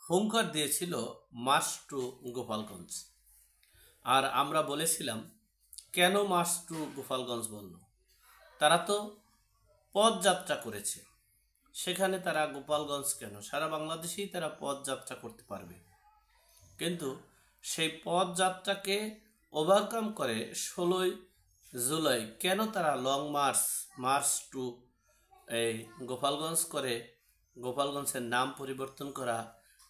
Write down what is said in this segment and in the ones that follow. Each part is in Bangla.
হুঙ্কার দিয়েছিল মার্চ টু গোপালগঞ্জ। আর আমরা বলেছিলাম কেন মার্চ টু গোপালগঞ্জ বলল? তারা তো পদযাত্রা করেছে, সেখানে তারা গোপালগঞ্জ কেন? সারা বাংলাদেশেই তারা পদযাত্রা করতে পারবে, কিন্তু সেই পদযাত্রাকে ওভারকাম করে 16ই জুলাই কেন তারা লং মার্চ টু এই গোপালগঞ্জ করে গোপালগঞ্জের নাম পরিবর্তন করা,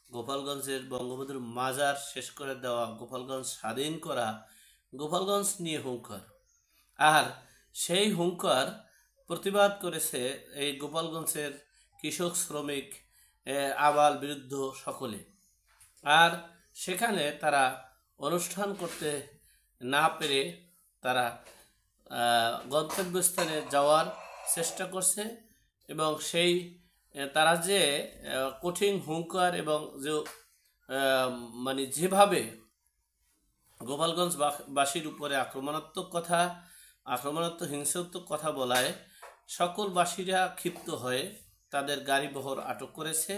গোপালগঞ্জের বঙ্গবন্ধুর মাজার শেষ করে দেওয়া, গোপালগঞ্জ স্বাধীন করা, গোপালগঞ্জ নিয়ে হুঙ্কার। আর সেই হুঙ্কার প্রতিবাদ করেছে এই গোপালগঞ্জের কৃষক, শ্রমিক, আবাল বৃদ্ধ সকলে। আর সেখানে তারা অনুষ্ঠান করতে না পেরে তারা গন্তব্যস্থানে যাওয়ার চেষ্টা করছে, এবং সেই তারা যে কঠিন হুঙ্কার এবং যে মানে যেভাবে গোপালগঞ্জবাসীর উপরে আক্রমণাত্মক হিংসাত্মক কথা বলায় সকল বাসীরা ক্ষিপ্ত হয়ে তাদের গাড়িবহর আটক করেছে।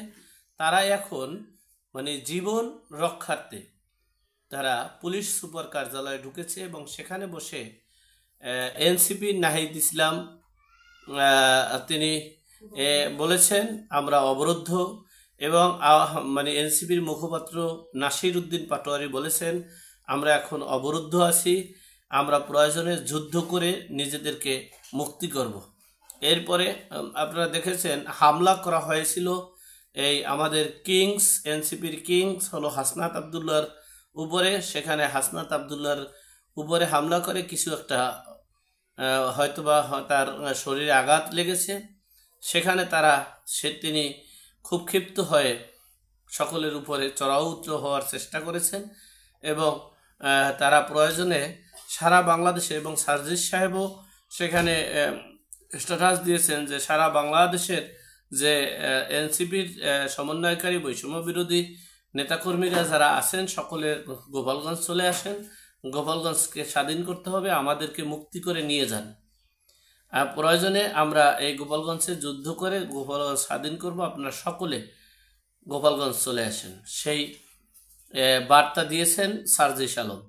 তারা এখন মানে জীবন রক্ষার্থে তারা পুলিশ সুপার কার্যালয়ে ঢুকেছে এবং সেখানে বসে এনসিপি নাহিদ ইসলাম তিনি বলেছেন আমরা অবরুদ্ধ, এবং মানে এনসিপির মুখপাত্র নাসির উদ্দিন পাটোয়ারি বলেছেন আমরা এখন অবরুদ্ধ আছি, আমরা প্রয়োজনে যুদ্ধ করে নিজেদেরকে মুক্তি করব। এরপরে আপনারা দেখেছেন হামলা করা হয়েছিল এই আমাদের এনসিপির কিংস হলো হাসনাত আবদুল্লাহর উপরে। সেখানে হাসনাত আবদুল্লাহর উপরে হামলা করে কিছু একটা হয়তোবা তার শরীরে আঘাত লেগেছে। সেখানে তিনি খুব ক্ষিপ্ত হয়ে সকলের উপরে চড়াউত্র হওয়ার চেষ্টা করেছেন, এবং তারা প্রয়োজনে সারা বাংলাদেশে, এবং সার্জিস সাহেবও সেখানে স্ট্যাটাস দিয়েছেন যে সারা বাংলাদেশের যে এনসিপির সমন্বয়কারী বৈষম্য বিরোধী নেতাকর্মীরা যারা আছেন সকলে গোপালগঞ্জ চলে আসেন, গোপালগঞ্জকে স্বাধীন করতে হবে, আমাদেরকে মুক্তি করে নিয়ে যান। প্রয়োজনে আমরা এই গোপালগঞ্জে যুদ্ধ করে গোপালগঞ্জ স্বাধীন করব, আপনারা সকলে গোপালগঞ্জ চলে আসেন। সেই বার্তা দিয়েছেন সার্জিস আলম।